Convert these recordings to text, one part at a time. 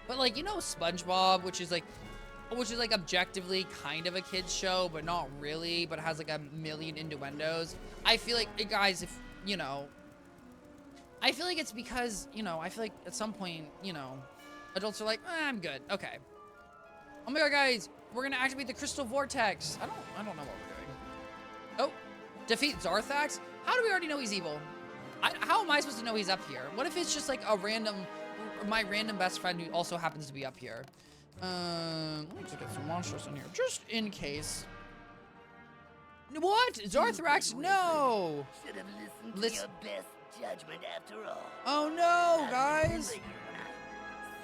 But like, you know, SpongeBob, which is like objectively kind of a kid's show, but not really, but has like a million innuendos. I feel like, guys, if, you know, I feel like it's because, you know, I feel like at some point, you know, adults are like, I'm good. Okay. Oh my god, guys, we're gonna activate the Crystal Vortex. I don't know what we're doing. Oh, defeat Zarthax? How do we already know he's evil? How am I supposed to know he's up here? What if it's just like a my random best friend who also happens to be up here? Let me just get some monsters in here, just in case. What? Zarthrax? No! Should have listened to your best judgment after all. Oh no, guys!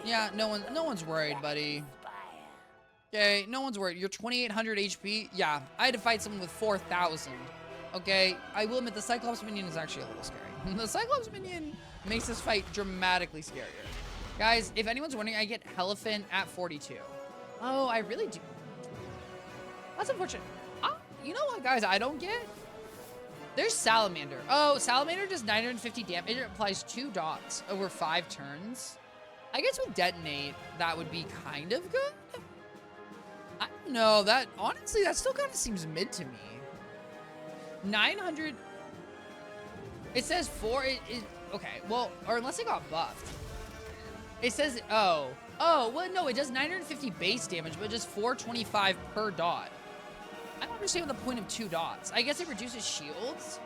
Yeah, no one's worried, buddy. Okay, no one's worried. You're 2,800 HP. Yeah, I had to fight someone with 4,000. Okay, I will admit the Cyclops minion is actually a little scary. The Cyclops minion makes this fight dramatically scarier. Guys, if anyone's wondering, I get Elephant at 42. Oh, I really do. That's unfortunate. You know what, guys, I don't get? There's Salamander. Oh, Salamander does 950 damage. It applies 2 dots over 5 turns. I guess with Detonate, that would be kind of good. I don't know. That, honestly, that still kind of seems mid to me. 900. It says 4. Okay, well, or unless it got buffed. It says, well, no, it does 950 base damage, but just 425 per dot. I don't understand what the point of 2 dots. I guess it reduces shields.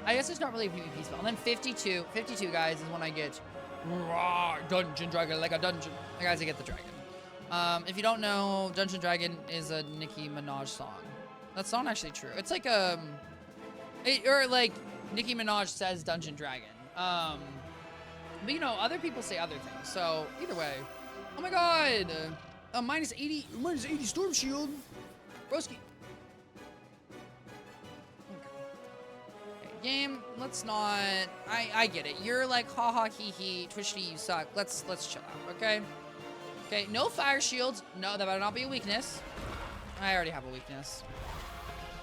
I guess it's not really a PvP spell. And then 52, guys, is when I get Dungeon Dragon like a dungeon. Guys, I get the dragon. If you don't know, Dungeon Dragon is a Nicki Minaj song. That's not actually true. It's like or like Nicki Minaj says Dungeon Dragon. But you know, other people say other things. So either way, oh my god, minus 80 storm shield, broski. Okay, game. Let's not. I get it. You're like haha hee hee. Twichty, you suck. Let's chill out. Okay. Okay. No fire shields. No, that better not be a weakness. I already have a weakness.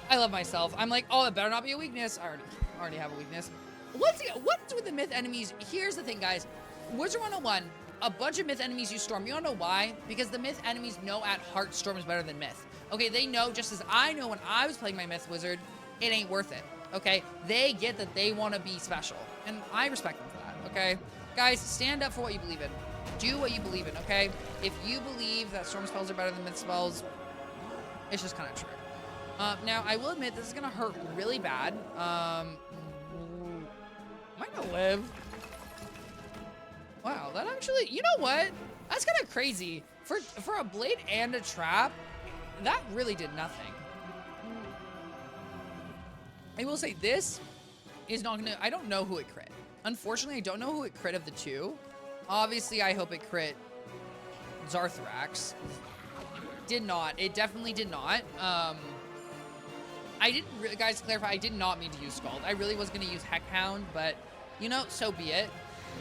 I love myself. I'm like, oh, that better not be a weakness. I already have a weakness. What's with the myth enemies? Here's the thing, guys. Wizard 101, a bunch of myth enemies use Storm. You don't know why? Because the myth enemies know at heart Storm is better than myth. Okay, they know, just as I know when I was playing my myth wizard, it ain't worth it. Okay, they get that they want to be special, and I respect them for that. Okay, guys, stand up for what you believe in. Do what you believe in. Okay, if you believe that Storm spells are better than myth spells, it's just kind of true. Now I will admit this is gonna hurt really bad. Am I gonna live? Wow, that actually, you know what? That's kind of crazy. For a blade and a trap, that really did nothing. I will say this is not gonna, I don't know who it crit. Unfortunately, I don't know who it crit of the two. Obviously, I hope it crit Zarthrax. Did not. It definitely did not. I didn't, guys, clarify, I did not mean to use Scald. I really was going to use Heckhound, but, you know, so be it.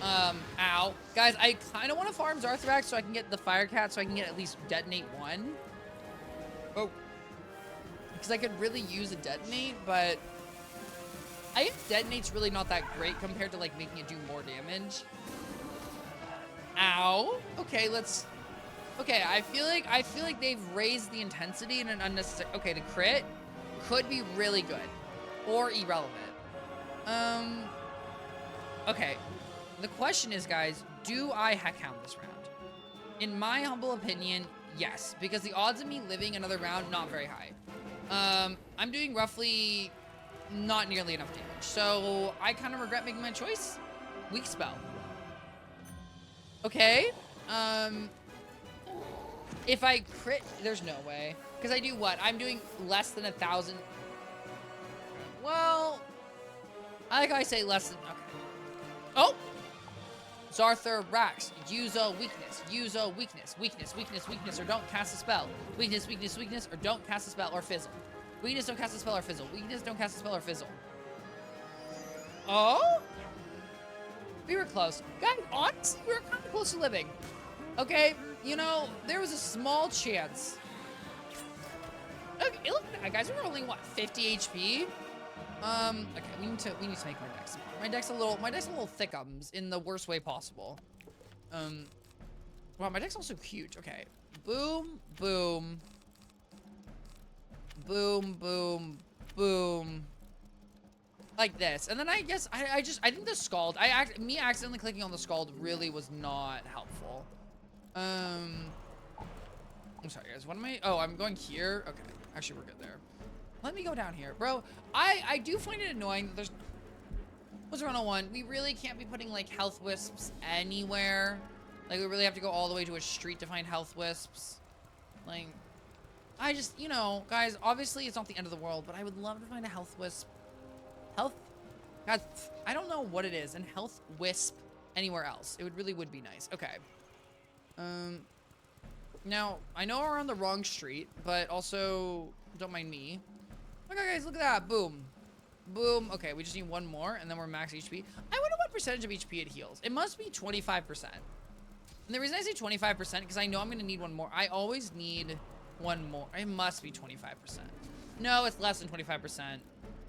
Ow. Guys, I kind of want to farm Zarthrax so I can get the Fire Cat, so I can get at least Detonate 1. Oh. Because I could really use a Detonate, but I think Detonate's really not that great compared to, like, making it do more damage. Ow. Okay, let's... Okay, I feel like they've raised the intensity in an unnecessary... Okay, the crit could be really good or irrelevant. Okay. The question is, guys, do I Heckhound this round? In my humble opinion, yes, because the odds of me living another round, not very high. I'm doing roughly not nearly enough damage. So I kind of regret making my choice. Weak spell. Okay. If I crit, there's no way. Because I do what? I'm doing less than 1,000. Well, I like how I say less than, okay. Oh! Zarthrax, use a weakness. Use a weakness. Weakness, weakness, weakness, or don't cast a spell. Weakness, weakness, weakness, or don't cast a spell or fizzle. Weakness, don't cast a spell or fizzle. Weakness, don't cast a spell or fizzle. Oh? We were close. Guys, honestly, we were kind of close to living. Okay, you know, there was a small chance. Okay, look, guys, we're only, what, 50 HP? Okay, we need to make my dex smaller. My deck's a little thickums in the worst way possible. Wow, my deck's also huge. Okay. Boom, boom. Boom, boom, boom. Like this. And then I guess, I think the Scald, me accidentally clicking on the Scald really was not helpful. I'm sorry, guys. What am I? Oh, I'm going here. Okay. Actually, we're good there. Let me go down here. Bro, I do find it annoying that there's... What's 101? We really can't be putting, like, health wisps anywhere. Like, we really have to go all the way to a street to find health wisps. Like, I just, you know, guys, obviously it's not the end of the world, but I would love to find a health wisp. God, I don't know what it is. And health wisp anywhere else. It would be nice. Okay. Now, I know we're on the wrong street, but also, don't mind me. Okay, guys, look at that. Boom. Boom. Okay, we just need one more, and then we're max HP. I wonder what percentage of HP it heals. It must be 25%. And the reason I say 25%, because I know I'm going to need one more. I always need one more. It must be 25%. No, it's less than 25%. I'm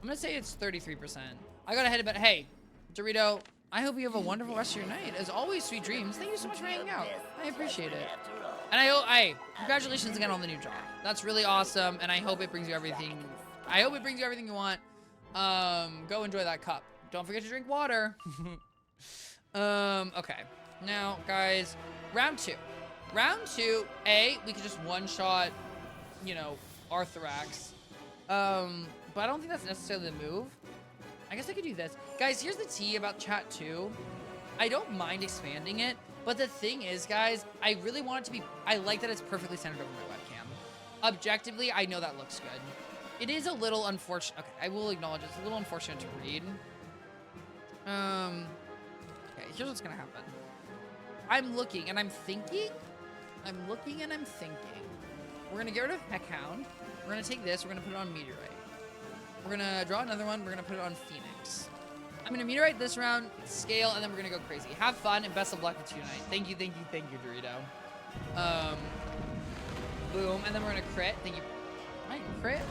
going to say it's 33%. I got ahead of it. Hey, Dorito, I hope you have a wonderful rest of your night. As always, sweet dreams. Thank you so much for hanging out. I appreciate it. And congratulations again on the new job. That's really awesome, and I hope it brings you everything. I hope it brings you everything you want. Go enjoy that cup. Don't forget to drink water. Okay. Now, guys, round 2. Round 2, we could just one-shot, you know, Arthrax. But I don't think that's necessarily the move. I guess I could do this. Guys, here's the tea about chat 2. I don't mind expanding it, but the thing is, guys, I really want it to be... I like that it's perfectly centered over my webcam. Objectively, I know that looks good. It is a little unfortunate. Okay, I will acknowledge it's a little unfortunate to read. Okay, here's what's gonna happen. I'm looking and I'm thinking. I'm looking and I'm thinking. We're gonna get rid of Heckhound. We're gonna take this. We're gonna put it on Meteorite. We're gonna draw another one. We're gonna put it on Phoenix. I'm gonna Meteorite this round, scale, and then we're gonna go crazy. Have fun and best of luck with you tonight. Thank you, Dorito. Boom, and then we're gonna crit. Thank you. Right, crit.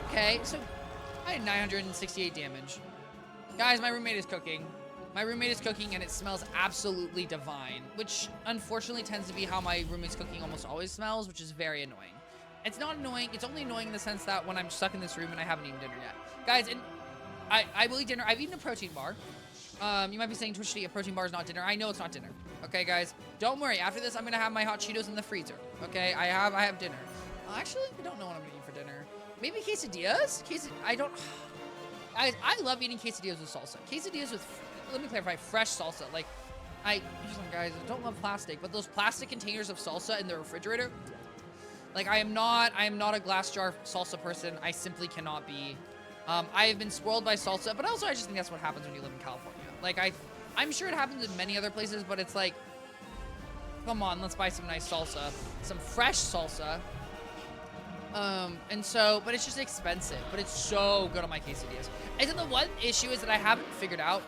Okay, so I had 968 damage. Guys, my roommate is cooking. My roommate is cooking, and it smells absolutely divine, which unfortunately tends to be how my roommate's cooking almost always smells, which is very annoying. It's not annoying. It's only annoying in the sense that when I'm stuck in this room and I haven't eaten dinner yet. Guys, and I will eat dinner. I've eaten a protein bar. You might be saying, Twichty, a protein bar is not dinner. I know it's not dinner. Okay, guys? Don't worry. After this, I'm going to have my hot Cheetos in the freezer. Okay? I have dinner. Actually, I don't know what I'm going to eat for dinner. Maybe quesadillas? Guys, I love eating quesadillas with salsa. Quesadillas with, let me clarify, fresh salsa. Like, guys, I don't love plastic, but those plastic containers of salsa in the refrigerator, like, I am not a glass jar salsa person. I simply cannot be. I have been spoiled by salsa, but also I just think that's what happens when you live in California. Like, I'm sure it happens in many other places, but it's like, come on, let's buy some nice salsa. Some fresh salsa. But it's just expensive, but it's so good on my quesadillas. And then the one issue is that I haven't figured out,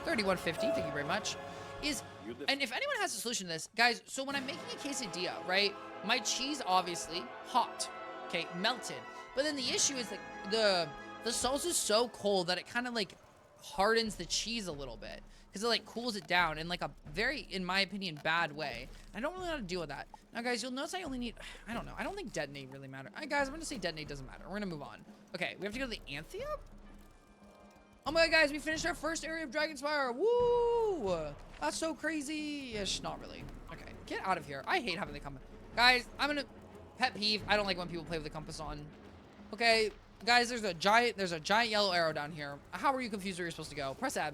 3150, thank you very much, and if anyone has a solution to this, guys, so when I'm making a quesadilla, right, my cheese, obviously, hot, okay, melted, but then the issue is that the salsa is so cold that it kind of, like, hardens the cheese a little bit, because it, like, cools it down in, like, a very, in my opinion, bad way. I don't really know how to deal with that. Now, guys, you'll notice I only need, I don't know, I don't think detonate really matters. All right, guys, I'm going to say detonate doesn't matter. We're going to move on. Okay, we have to go to the Anthea? Oh my god, guys, we finished our first area of Dragonspire. Woo! That's so crazy. Ish, not really. Okay, get out of here. I hate having the compass. Guys, I'm going to, pet peeve, I don't like when people play with the compass on. Okay, guys, there's a giant yellow arrow down here. How are you confused where you're supposed to go? Press Ab.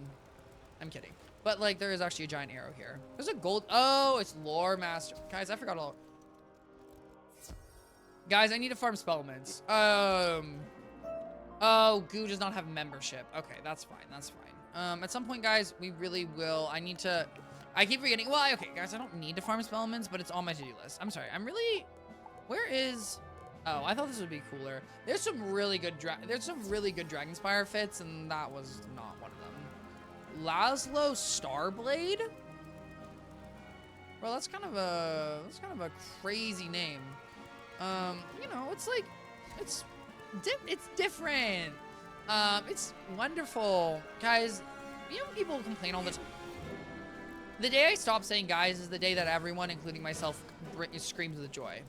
I'm kidding. But, like, there is actually a giant arrow here. There's a gold... Oh, it's Lore Master. Guys, I forgot all... Guys, I need to farm Spellments. Oh, Goo does not have membership. Okay, that's fine. That's fine. At some point, guys, we really will... I need to... I keep forgetting... Well, okay, guys, I don't need to farm Spellments, but it's on my to-do list. I'm sorry. I'm really... Where is... Oh, I thought this would be cooler. There's some really good Dragonspire fits, and that was not one of them. Laszlo Starblade? Bro, that's kind of a crazy name. You know, it's like it's different. It's wonderful. Guys, you know people complain all the time. The day I stop saying guys is the day that everyone, including myself, screams with joy.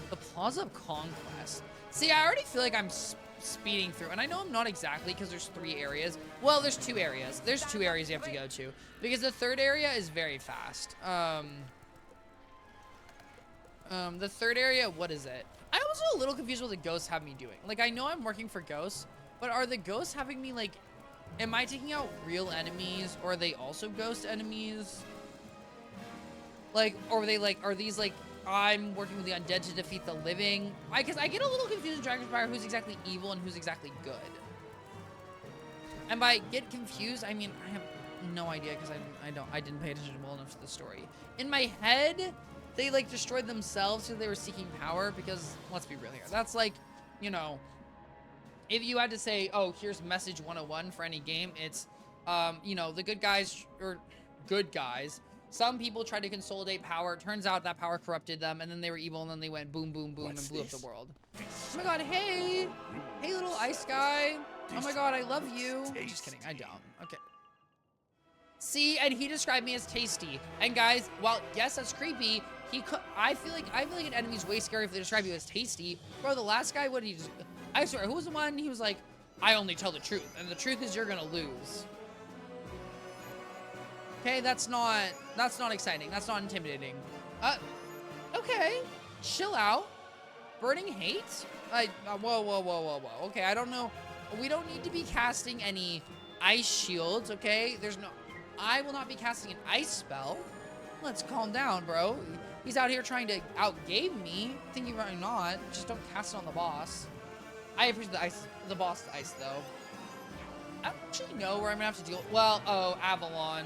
The Plaza of Conquest. See, I already feel like I'm speeding through, and I know I'm not exactly because there's 3 areas. Well, there's 2 areas. There's 2 areas you have to go to because the 3rd area is very fast. The 3rd area, what is it? I'm also a little confused what the ghosts have me doing. Like, I know I'm working for ghosts, but are the ghosts having me, like, am I taking out real enemies, or are they also ghost enemies? Like, or are they, like, are these, like, I'm working with the undead to defeat the living? Because I get a little confused in Dragonspire who's exactly evil and who's exactly good. And by get confused, I mean, I have no idea because I didn't pay attention well enough to the story. In my head, they, like, destroyed themselves because they were seeking power because, let's be real here, that's like, you know, if you had to say, oh, here's message 101 for any game, it's, you know, the good guys, or good guys, some people tried to consolidate power. It turns out that power corrupted them, and then they were evil, and then they went boom, boom, boom, and blew up the world. Oh my god, hey! Hey, little ice guy. Oh my god, I love you. Just kidding, I don't. Okay. See, and he described me as tasty. And guys, while, yes, that's creepy, I feel like an enemy's way scary if they describe you as tasty. Bro, the last guy, what did he just... I swear, who was the one? He was like, I only tell the truth, and the truth is you're gonna lose. Okay, that's not exciting. That's not intimidating. Okay, chill out. Burning hate? Whoa. Okay, I don't know. We don't need to be casting any ice shields, okay? I will not be casting an ice spell. Let's calm down, bro. He's out here trying to outgame me. Think you're not. Just don't cast it on the boss. I appreciate the boss ice, though. I don't actually know where I'm gonna have to deal. Well, oh, Avalon.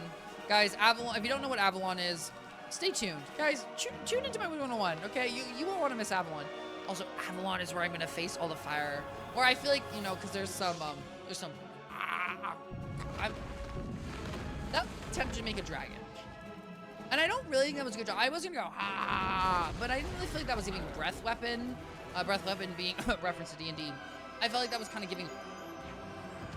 Guys, Avalon, if you don't know what Avalon is, stay tuned. Guys, tune into my 101, okay? You won't want to miss Avalon. Also, Avalon is where I'm gonna face all the fire. Or I feel like, you know, because there's some, I'm that tempted to make a dragon. And I don't really think that was a good job. I was gonna go, but I didn't really feel like that was even breath weapon. Breath weapon being a reference to D&D. I felt like that was kind of giving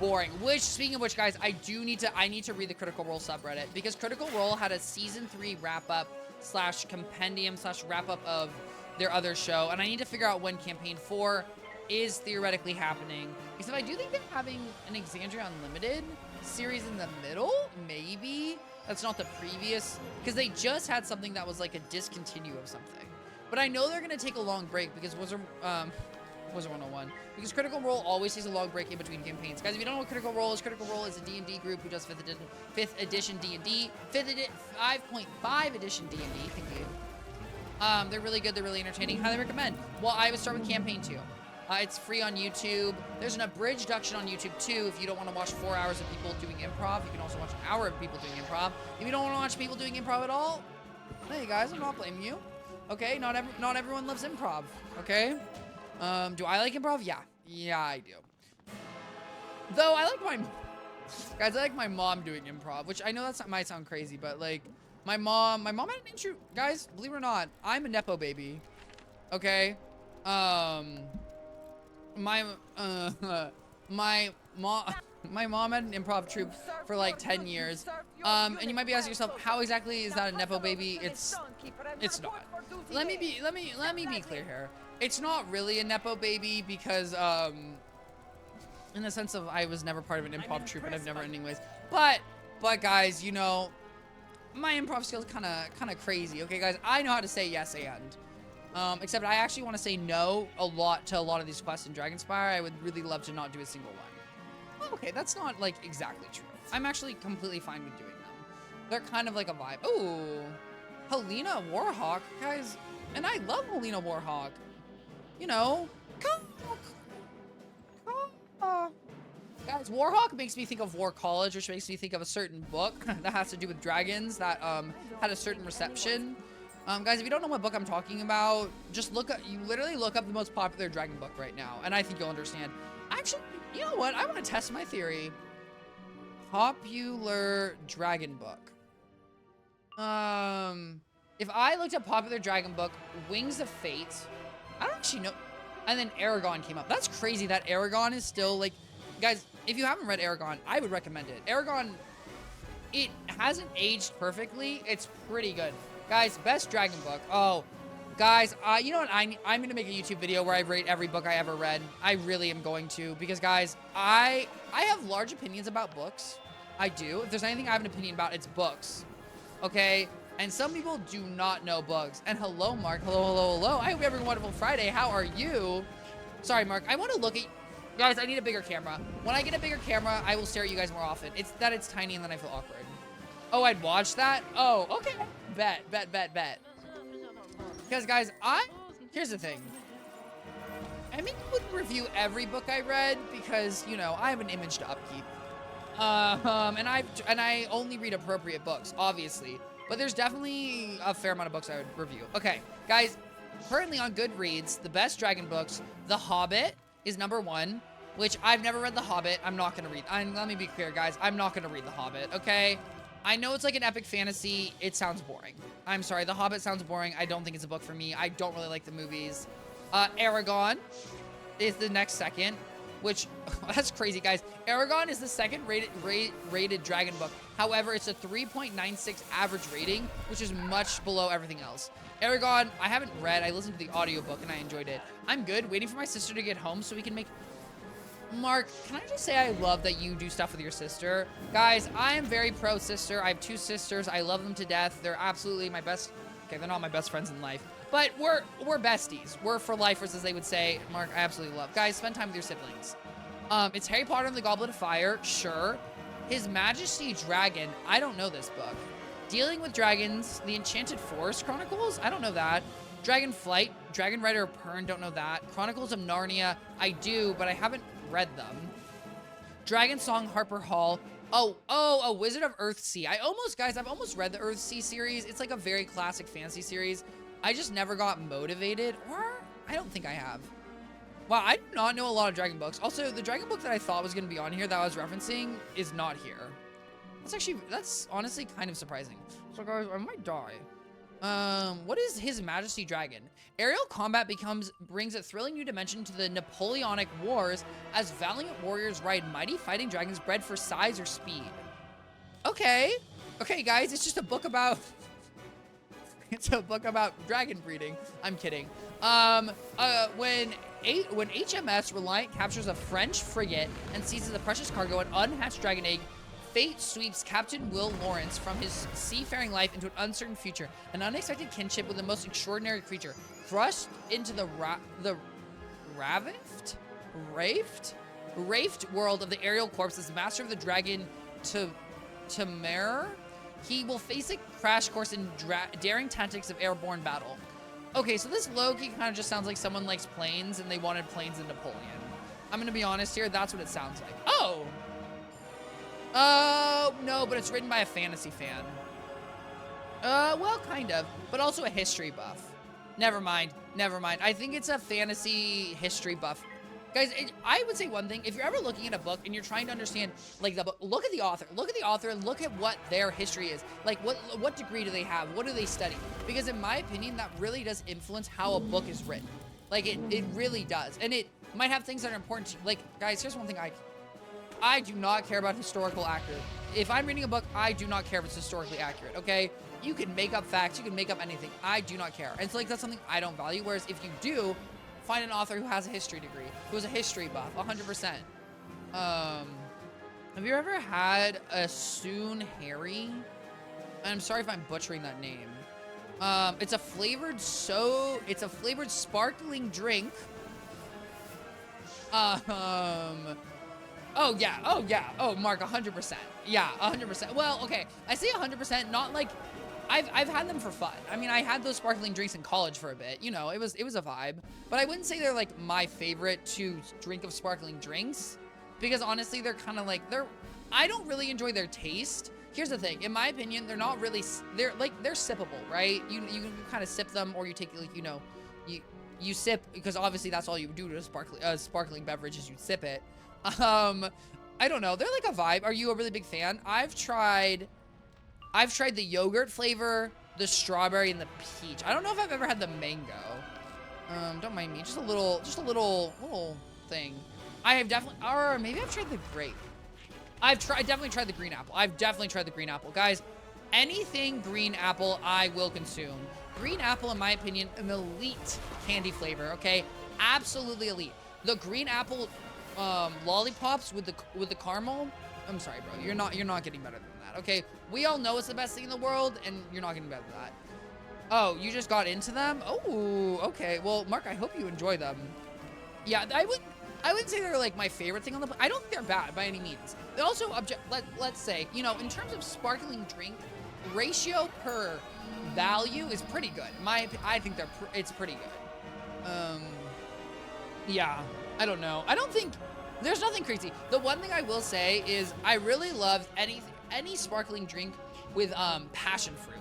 boring. Which, speaking of which, guys, I need to read the Critical Role subreddit because Critical Role had a season 3 wrap-up / compendium / wrap-up of their other show, and I need to figure out when campaign 4 is theoretically happening. Because if I do think they're having an Exandria Unlimited series in the middle, maybe that's not the previous, because they just had something that was like a discontinue of something. But I know they're gonna take a long break because Wizard 101. Because Critical Role always takes a long break in between campaigns. Guys, if you don't know what Critical Role is a D&D group who does 5th edition D&D, 5.5 edition D&D. Thank you. They're really good. They're really entertaining. Highly recommend. Well, I would start with campaign 2. It's free on YouTube. There's an abridged duction on YouTube too. If you don't want to watch 4 hours of people doing improv, you can also watch an hour of people doing improv. If you don't want to watch people doing improv at all, hey guys, I'm not blaming you. Okay, not everyone loves improv. Okay. Do I like improv? Yeah, I do. Though I like my mom doing improv, which I know might sound crazy, but like my mom had an intro. Guys, believe it or not, I'm a nepo baby. Okay. My mom had an improv troupe for like 10 years. And you might be asking yourself, how exactly is that a nepo baby? It's not. Let me be clear here. It's not really a nepo baby because in the sense of I was never part of an improv troupe, and I've never anyways. But guys, you know, my improv skills kind of crazy. Okay, guys, I know how to say yes and. Except I actually want to say no to a lot of these quests in Dragonspire. I would really love to not do a single one. Okay, that's not like exactly true. I'm actually completely fine with doing them. They're kind of like a vibe. Ooh, Helena Warhawk, guys, and I love Helena Warhawk. You know, guys, Warhawk makes me think of War College, which makes me think of a certain book that has to do with dragons that had a certain reception. Guys, if you don't know what book I'm talking about, just you literally look up the most popular dragon book right now, and I think you'll understand. Actually, you know what? I want to test my theory. Popular dragon book. If I looked up popular dragon book, Wings of Fate, I don't actually know. And then Aragon came up. That's crazy that Aragon is still like, guys, if you haven't read Aragon, I would recommend it. Aragon it hasn't aged perfectly. It's pretty good. Guys, best dragon book. Oh, guys, you know what? I'm going to make a YouTube video where I rate every book I ever read. I really am going to, because guys, I have large opinions about books. I do. If there's anything I have an opinion about, it's books. Okay? And some people do not know books. And hello, Mark. Hello, hello, hello. I hope you're having a wonderful Friday. How are you? Sorry, Mark. I want to look at... Guys, I need a bigger camera. When I get a bigger camera, I will stare at you guys more often. It's that it's tiny and then I feel awkward. Oh, I'd watch that? Oh, okay. Bet. Because, guys, here's the thing. I mean, I wouldn't review every book I read because, you know, I have an image to upkeep. And I only read appropriate books, obviously. But there's definitely a fair amount of books I would review. Okay, guys, currently on Goodreads, the best dragon books, The Hobbit is #1, which I've never read The Hobbit. I'm not going to read. Let me be clear, guys. I'm not going to read The Hobbit, okay? I know it's like an epic fantasy. It sounds boring. I'm sorry. The Hobbit sounds boring. I don't think it's a book for me. I don't really like the movies. Aragon is the next second, which, that's crazy, guys. Aragon is the second rated dragon book. However, it's a 3.96 average rating, which is much below everything else. Aragon, I haven't read. I listened to the audiobook and I enjoyed it. I'm good. Waiting for my sister to get home so we can make... Mark, can I just say I love that you do stuff with your sister? Guys, I am very pro sister. I have 2 sisters. I love them to death. They're absolutely my best... Okay, they're not my best friends in life. But we're besties. We're for lifers, as they would say. Mark, I absolutely love. Guys, spend time with your siblings. It's Harry Potter and the Goblet of Fire. Sure. His Majesty Dragon. I don't know this book. Dealing with Dragons. The Enchanted Forest Chronicles. I don't know that. Dragon Flight. Dragon Rider of Pern. Don't know that. Chronicles of Narnia. I do, but I haven't read them. Dragon Song Harper Hall. Oh, Wizard of Earthsea. I've almost read the Earthsea series. It's like a very classic fantasy series. I just never got motivated, or I don't think I have. Wow, I do not know a lot of dragon books. Also, the dragon book that I thought was going to be on here that I was referencing is not here. That's honestly kind of surprising. So guys, I might die. What is His Majesty Dragon? Aerial combat brings a thrilling new dimension to the Napoleonic Wars as valiant warriors ride mighty fighting dragons bred for size or speed. Okay, guys, it's just a book about... It's a book about dragon breeding. I'm kidding. When HMS Reliant captures a French frigate and seizes a precious cargo, an unhatched dragon egg, fate sweeps Captain Will Lawrence from his seafaring life into an uncertain future. An unexpected kinship with the most extraordinary creature. Thrust into the Rafed world of the aerial corpse as master of the dragon Tamar. He will face a crash course in daring tactics of airborne battle. Okay, so this low-key kind of just sounds like someone likes planes and they wanted planes in Napoleon. I'm going to be honest here. That's what it sounds like. Oh! No, but it's written by a fantasy fan. Well, kind of, but also a history buff. Never mind. I think it's a fantasy history buff. Guys, I would say one thing. If you're ever looking at a book and you're trying to understand, like, the book, look at the author. Look at the author and look at what their history is. Like, what degree do they have? What do they study? Because in my opinion, that really does influence how a book is written. Like, it really does. And it might have things that are important to you. Like, guys, here's one thing I do not care about historical accurate. If I'm reading a book, I do not care if it's historically accurate, okay? You can make up facts. You can make up anything. I do not care. And so, like, that's something I don't value. Whereas if you do, find an author who has a history degree, who is a history buff, 100%. Have you ever had a Soon Harry? And I'm sorry if I'm butchering that name. It's a flavored sparkling drink. Oh, yeah. Oh, Mark, 100%. Yeah, 100%. Well, okay. I say 100%, not like... I've had them for fun. I mean, I had those sparkling drinks in college for a bit. You know, it was a vibe. But I wouldn't say they're, like, my favorite to drink of sparkling drinks. Because, honestly, they're kind of like... I don't really enjoy their taste. Here's the thing. In my opinion, they're not really... They're sippable, right? You can kind of sip them, or you take, like, you know... You sip, because obviously that's all you do to a sparkling beverage is you sip it. I don't know. They're like a vibe. Are you a really big fan? I've tried the yogurt flavor, the strawberry, and the peach. I don't know if I've ever had the mango. Don't mind me. Just a little thing. I have definitely, or maybe I've tried the grape. definitely tried the green apple. I've definitely tried the green apple. Guys, anything green apple, I will consume. Green apple, in my opinion, an elite candy flavor, okay? Absolutely elite. The green apple lollipops with the caramel, I'm sorry, bro. You're not getting better than that, okay? We all know it's the best thing in the world, and you're not getting better than that. Oh, you just got into them? Oh, okay. Well, Mark, I hope you enjoy them. Yeah, I wouldn't say they're like my favorite thing on the. I don't think they're bad by any means. They also let's say, you know, in terms of sparkling drink ratio per value is pretty good. I think it's pretty good. Yeah, I don't know. I don't think there's nothing crazy. The one thing I will say is I really love any sparkling drink with passion fruit.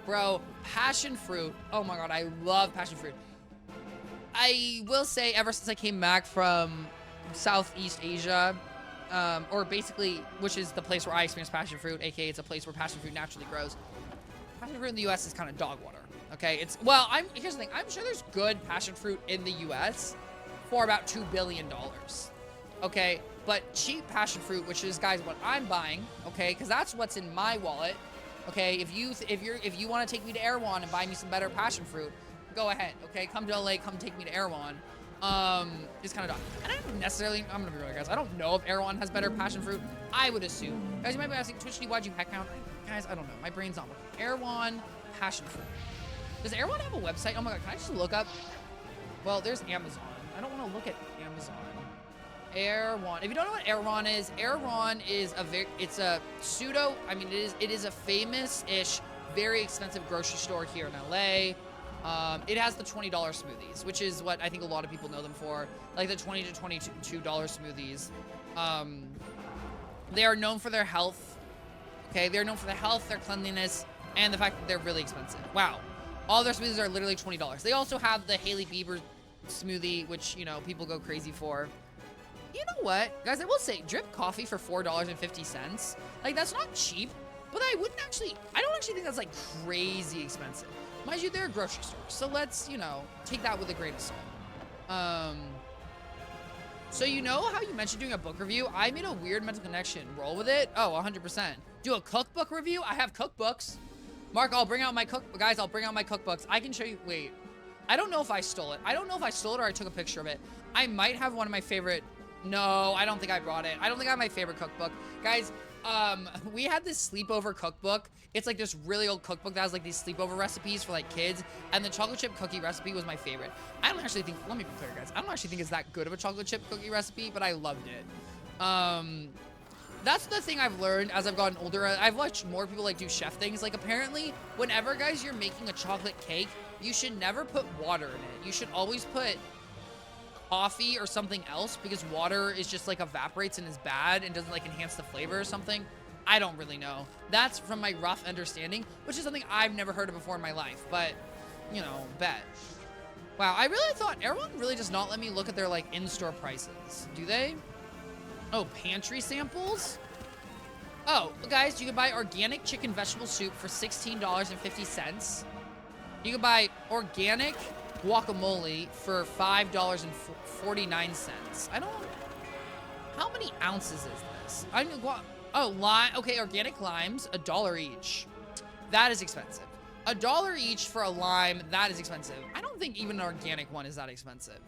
Bro, passion fruit. Oh my god, I love passion fruit. I will say ever since I came back from Southeast Asia, or basically, which is the place where I experienced passion fruit, aka it's a place where passion fruit naturally grows. Passion fruit in the US is kind of dog water, okay? Here's the thing. I'm sure there's good passion fruit in the US for about $2 billion, okay? But cheap passion fruit, which is, guys, what I'm buying, okay? Because that's what's in my wallet, okay? If you want to take me to Erewhon and buy me some better passion fruit, go ahead, okay? Come to LA, come take me to Erewhon. It's kind of dog. And I don't necessarily, I'm gonna be real, guys. I don't know if Erewhon has better passion fruit. I would assume. Guys, you might be asking, Twichty, why'd you heck count? Guys, I don't know. My brain's not working. Erewhon passion fruit. Does Erewhon have a website? Oh my god, can I just look up? Well, there's Amazon. I don't want to look at Amazon. Erewhon. If you don't know what Erewhon is it's a pseudo, I mean, it is a famous-ish, very expensive grocery store here in LA. It has the $20 smoothies, which is what I think a lot of people know them for, like the $20 to $22 smoothies. They are known for their health. Okay, they're known for their health, their cleanliness, and the fact that they're really expensive. Wow. All their smoothies are literally $20. They also have the Hailey Bieber smoothie, which, you know, people go crazy for. You know what? Guys, I will say, drip coffee for $4.50. Like, that's not cheap, but I don't actually think that's, like, crazy expensive. Mind you, they're a grocery store, so let's, you know, take that with a grain of salt. So you know how you mentioned doing a book review? I made a weird mental connection. Roll with it? Oh, 100%. Do a cookbook review? I have cookbooks. Mark, I'll bring out my guys, I'll bring out my cookbooks. I can show you, wait. I don't know if I stole it. I don't know if I stole it or I took a picture of it. I might have one of my favorite, no, I don't think I brought it. I don't think I have my favorite cookbook. Guys, we had this sleepover cookbook. It's like this really old cookbook that has like these sleepover recipes for like kids, and the chocolate chip cookie recipe was my favorite. I don't actually think, let me be clear, guys, I don't actually think it's that good of a chocolate chip cookie recipe, but I loved it. That's the thing I've learned as I've gotten older. I've watched more people like do chef things. Like apparently, whenever, guys, you're making a chocolate cake, you should never put water in it. You should always put coffee or something else, because water is just like evaporates and is bad and doesn't like enhance the flavor or something. I don't really know. That's from my rough understanding, which is something I've never heard of before in my life, but, you know, bet. Wow, I really thought Erewhon really does not let me look at their like in-store prices. Do they? Oh, pantry samples? Oh, guys, you can buy organic chicken vegetable soup for $16.50. You can buy organic guacamole for $5.49. I don't, how many ounces is this? Okay, organic limes, $1 each. That is expensive. $1 each for a lime, that is expensive. I don't think even an organic one is that expensive.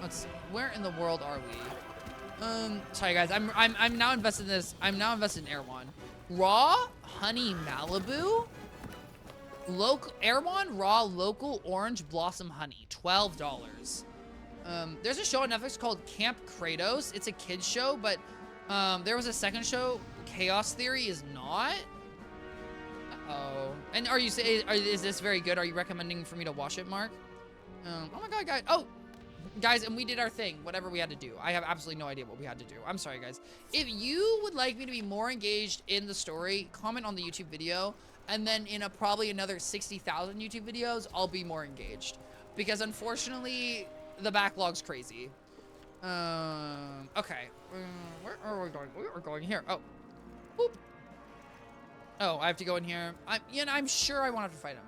Let's see, where in the world are we? Sorry guys, I'm now invested in this. I'm now invested in Erewhon. Raw honey Malibu. Erewhon raw local orange blossom honey, $12. There's a show on Netflix called Camp Kratos. It's a kids show, but there was a second show, Chaos Theory, is not. Uh-oh. And is this very good? Are you recommending for me to watch it, Mark? Oh my god, guys. Oh, guys, and we did our thing, whatever we had to do. I have absolutely no idea what we had to do. I'm sorry, guys. If you would like me to be more engaged in the story, comment on the YouTube video, and then in probably another 60,000 YouTube videos, I'll be more engaged. Because unfortunately, the backlog's crazy. Okay. Where are we going? We're going here. Oh. Boop. Oh, I have to go in here. I'm sure I won't have to fight him.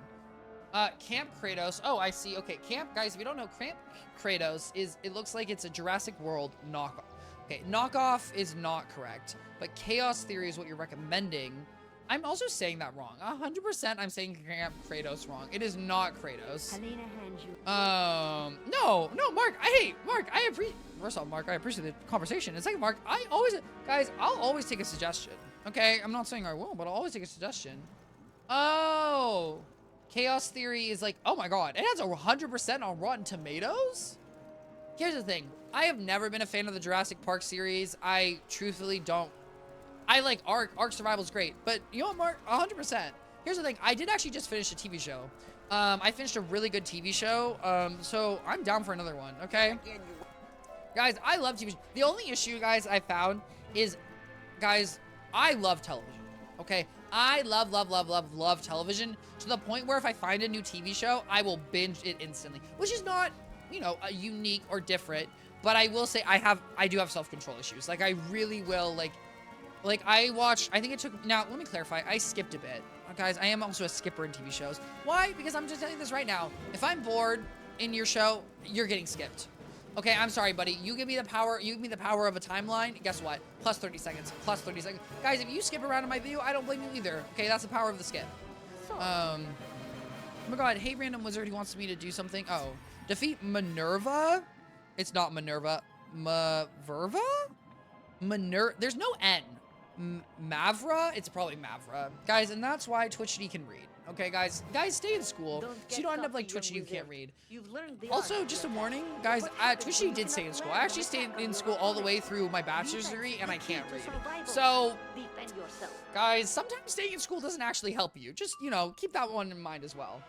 Camp Kratos. Oh, I see. Okay, guys, if you don't know, Camp Kratos it looks like it's a Jurassic World knockoff. Okay, knockoff is not correct, but chaos theory is what you're recommending. I'm also saying that wrong. 100% I'm saying Camp Kratos wrong. It is not Kratos. Helena hands you. No, Mark, Mark, first off, Mark, I appreciate the conversation. And second, Mark, guys, I'll always take a suggestion. Okay, I'm not saying I will, but I'll always take a suggestion. Oh, chaos theory is like, oh my God, it has 100% on Rotten Tomatoes? Here's the thing. I have never been a fan of the Jurassic Park series. I truthfully don't. I like Ark. Ark Survival is great. But you know what, Mark? 100%. Here's the thing. I did actually just finish a TV show. I finished a really good TV show. So I'm down for another one, okay? Guys, I love TV. The only issue, guys, I found is, guys, I love television, okay? I love television to the point where if I find a new TV show, I will binge it instantly, which is not, you know, unique or different. But I will say I do have self-control issues. Like, I really will, like I watched, I think it took, now, let me clarify. I skipped a bit. Guys, I am also a skipper in TV shows. Why? Because I'm just telling you this right now. If I'm bored in your show, you're getting skipped. Okay, I'm sorry, buddy. You give me the power of a timeline. Guess what? Plus 30 seconds. Plus 30 seconds. Guys, if you skip around in my video, I don't blame you either. Okay, that's the power of the skip. Oh my God. Hey, random wizard who wants me to do something. Oh, defeat Minerva. It's not Minerva. Maverva? There's no N. Mavra? It's probably Mavra. Guys, and that's why Twichty can read. Okay, guys? Guys, stay in school. So you don't end up like Twichty who can't read. Also, just a warning, guys, Twichty did stay in school. I actually stayed in school all the way through my bachelor's degree, and I can't read. So, guys, sometimes staying in school doesn't actually help you. Just, you know, keep that one in mind as well.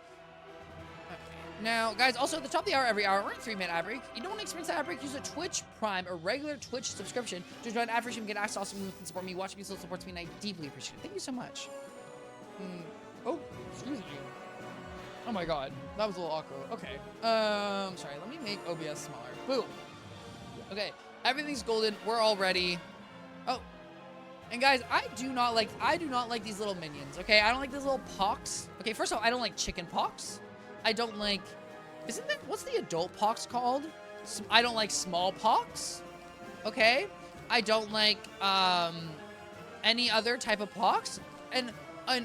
Now, guys, also at the top of the hour, every hour, we're in 3-minute ad break. You don't want to experience that ad break? Use a Twitch Prime or regular Twitch subscription to join ad free stream, get access to awesome moves and support me. Watching me still supports me, and I deeply appreciate it. Thank you so much. Oh, excuse me. Oh my God, that was a little awkward. Okay. Sorry. Let me make OBS smaller. Boom. Okay, everything's golden. We're all ready. Oh, and guys, I do not like these little minions. Okay, I don't like these little pox. Okay, first of all, I don't like chicken pox. I don't like, what's the adult pox called? I don't like smallpox. Okay. I don't like, any other type of pox. And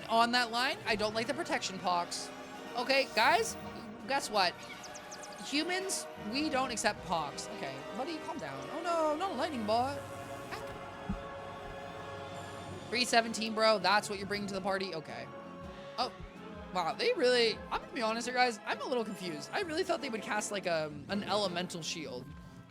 on that line, I don't like the protection pox. Okay, guys, guess what? Humans, we don't accept pox. Okay, buddy, calm down. Oh no, not a lightning bot. 317, bro. That's what you're bringing to the party? Okay. Oh. Wow, they really, I'm gonna be honest here, guys, I'm a little confused. I really thought they would cast like an elemental shield.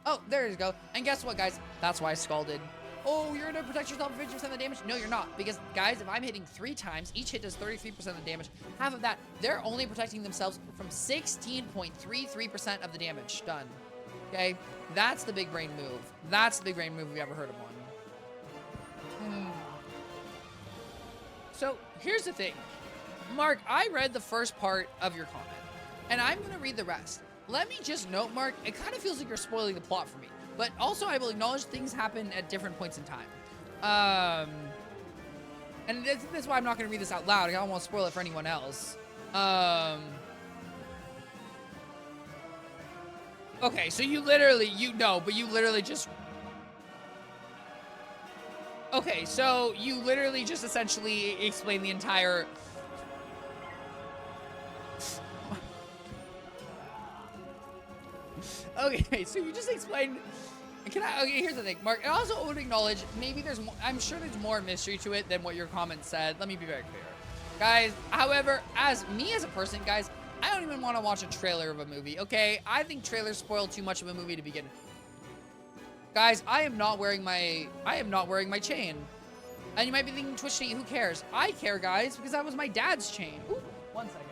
Oh, there you go. And guess what, guys? That's why I scalded. Oh, you're gonna protect yourself from 50% of the damage? No, you're not. Because, guys, if I'm hitting 3 times, each hit does 33% of the damage. Half of that, they're only protecting themselves from 16.33% of the damage. Done. Okay? That's the big brain move. That's the big brain move if you ever heard of one. So, here's the thing. Mark, I read the first part of your comment, and I'm going to read the rest. Let me just note, Mark, it kind of feels like you're spoiling the plot for me, but also I will acknowledge things happen at different points in time. And that's why I'm not going to read this out loud. I don't want to spoil it for anyone else. Okay, so you literally just... Okay, so you literally just essentially explained the entire... Okay, so you just explained... Okay, here's the thing, Mark. I also would acknowledge maybe there's more... I'm sure there's more mystery to it than what your comment said. Let me be very clear. Guys, however, as a person, guys, I don't even want to watch a trailer of a movie, okay? I think trailers spoil too much of a movie to begin. Guys, I am not wearing my chain. And you might be thinking, Twichty, who cares? I care, guys, because that was my dad's chain. Ooh, 1 second.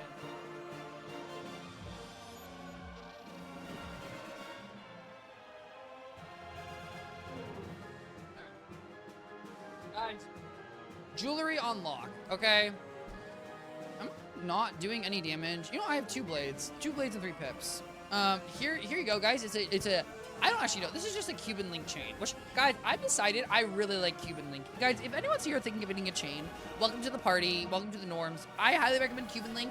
Guys, jewelry on lock, okay? I'm not doing any damage. You know, I have 2 blades. 2 blades and 3 pips. Here you go, guys. It's a I don't actually know. This is just a Cuban link chain, which, guys, I've decided I really like Cuban link. Guys, if anyone's here thinking of getting a chain, welcome to the party. Welcome to the norms. I highly recommend Cuban link.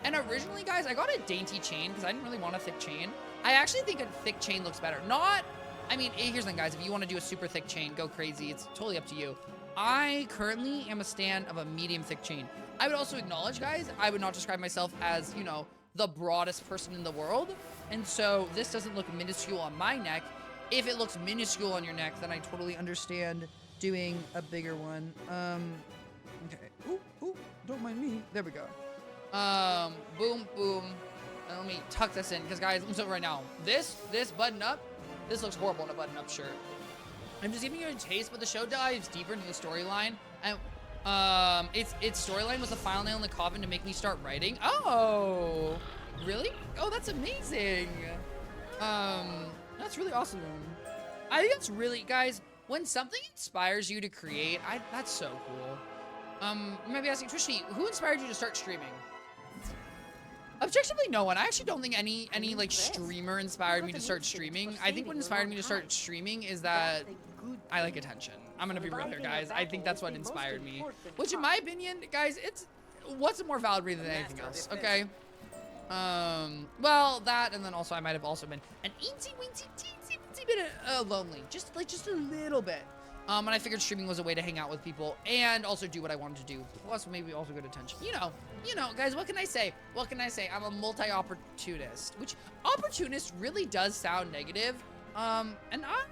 And originally, guys, I got a dainty chain because I didn't really want a thick chain. I actually think a thick chain looks better. Not I mean, here's the thing, guys. If you want to do a super thick chain, go crazy. It's totally up to you. I currently am a stan of a medium thick chain. I would also acknowledge, guys, I would not describe myself as, you know, the broadest person in the world. And so this doesn't look minuscule on my neck. If it looks minuscule on your neck, then I totally understand doing a bigger one. Okay. Ooh, don't mind me. There we go. Boom, boom. And let me tuck this in, because guys, I'm saying right now, this button up, this looks horrible in a button up shirt. I'm just giving you a taste, but the show dives deeper into the storyline. And its storyline was the final nail in the coffin to make me start writing. Oh, really? Oh, that's amazing. That's really awesome. I think it's really, guys, when something inspires you to create, that's so cool. Maybe asking Twichty, who inspired you to start streaming? Objectively, no one. I actually don't think any like streamer inspired me to start streaming. I think what inspired me to start streaming is that I like attention. I'm gonna be real here, guys. I think that's what inspired me. Which, in my opinion, guys, it's what's a more valid reason than anything else. Okay. Well, that, and then also I might have also been an teensy bit lonely, just a little bit. And I figured streaming was a way to hang out with people and also do what I wanted to do. Plus, maybe also good attention. You know, guys, what can I say? What can I say? I'm a multi-opportunist, which opportunist really does sound negative. And I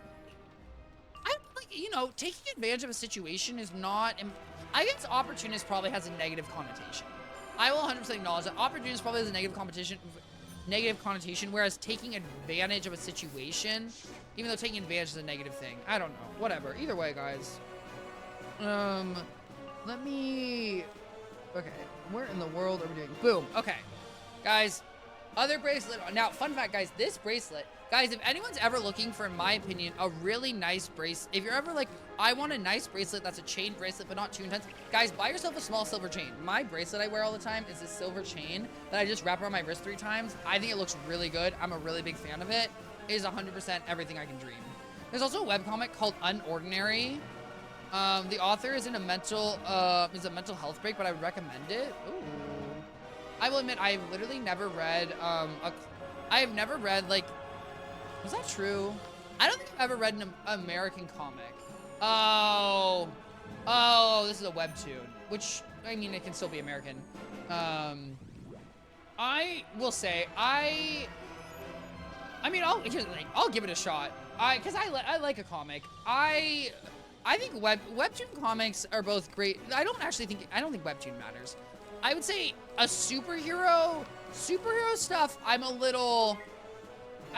like, you know, taking advantage of a situation is not, I guess opportunist probably has a negative connotation. I will 100% acknowledge that opportunist probably has a negative connotation, whereas taking advantage of a situation, even though taking advantage is a negative thing. I don't know. Whatever. Either way, guys. Let me... Okay. Where in the world are we doing? Boom. Okay. Guys, other bracelet. Now, fun fact, guys, this bracelet... Guys, if anyone's ever looking for, in my opinion, a really nice bracelet... If you're ever like, I want a nice bracelet that's a chain bracelet, but not too intense. Guys, buy yourself a small silver chain. My bracelet I wear all the time is this silver chain that I just wrap around my wrist 3 times. I think it looks really good. I'm a really big fan of it. It is 100% everything I can dream. There's also a webcomic called Unordinary. The author is in a mental health break, but I would recommend it. Ooh. I will admit, I've literally never read, I have never read, like, was that true? I don't think I've ever read an American comic. Oh, this is a webtoon, which, I mean, it can still be American. I will say, I mean, here's the thing, I'll give it a shot. Cause I like a comic. I think webtoon comics are both great. I don't think webtoon matters. I would say a superhero stuff, I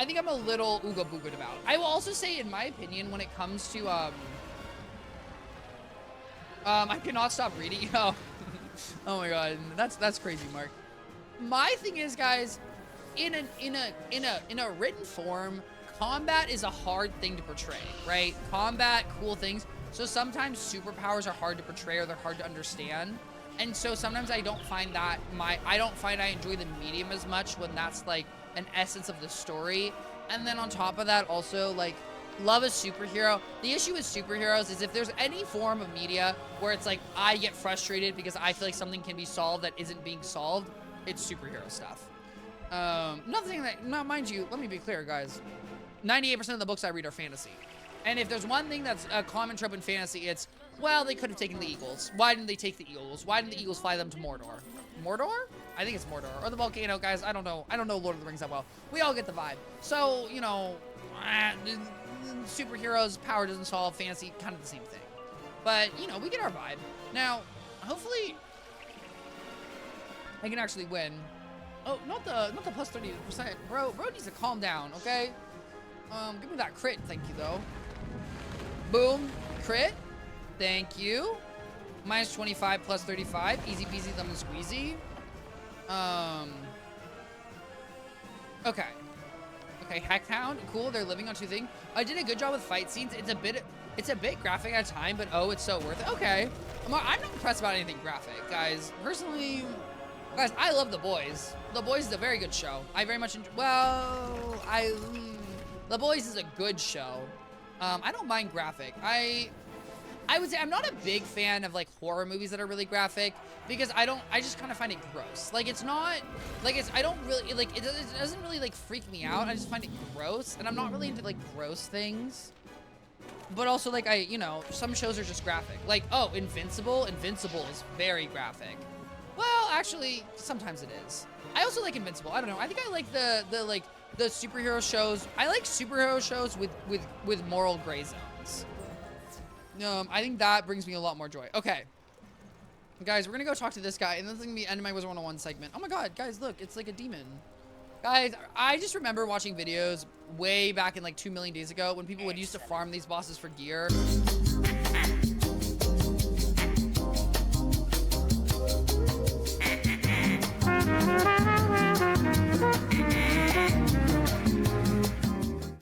think I'm a little ooga booga'd about. I will also say, in my opinion, when it comes to, I cannot stop reading. Oh, oh my God, that's crazy, Mark. My thing is, guys, in a written form, combat is a hard thing to portray, right? Combat, cool things. So sometimes superpowers are hard to portray, or they're hard to understand. And so sometimes I don't find I enjoy the medium as much when that's like an essence of the story. And then on top of that, also, like, love a superhero. The issue with superheroes is if there's any form of media where it's like I get frustrated because I feel like something can be solved that isn't being solved, it's superhero stuff. Nothing that, now mind you, let me be clear, guys. 98% of the books I read are fantasy. And if there's one thing that's a common trope in fantasy, it's, well, they could have taken the Eagles. Why didn't they take the Eagles? Why didn't the Eagles fly them to Mordor? Mordor? I think it's Mordor. Or the volcano, guys. I don't know. I don't know Lord of the Rings that well. We all get the vibe. So, you know, superheroes, power doesn't solve, fantasy, kind of the same thing. But, you know, we get our vibe. Now, hopefully, I can actually win. Oh, not the plus 30%. Bro needs to calm down, okay? Give me that crit, thank you, though. Boom. Crit. Thank you. Minus 25 plus 35. Easy peasy lemon squeezy. Okay. Okay, Heckhound. Cool, they're living on 2 things. I did a good job with fight scenes. It's a bit graphic at a time, but oh, it's so worth it. Okay. I'm not impressed about anything graphic, guys. Personally, guys, I love The Boys. The Boys is a very good show. I very much enjoy, The Boys is a good show. I don't mind graphic. I would say I'm not a big fan of like horror movies that are really graphic because I just kind of find it gross. Like it's not, like I don't really, like it doesn't really like freak me out. I just find it gross and I'm not really into like gross things. But also like you know, some shows are just graphic. Like, oh, Invincible is very graphic. Well, actually, sometimes it is. I also like Invincible. I don't know. I think I like the superhero shows. I like superhero shows with moral gray zones. I think that brings me a lot more joy. Okay. Guys, we're gonna go talk to this guy, and this is gonna be end of my Wizard 101 segment. Oh my god, guys, look, it's like a demon. Guys, I just remember watching videos way back in like 2 million days ago when people would used to farm these bosses for gear.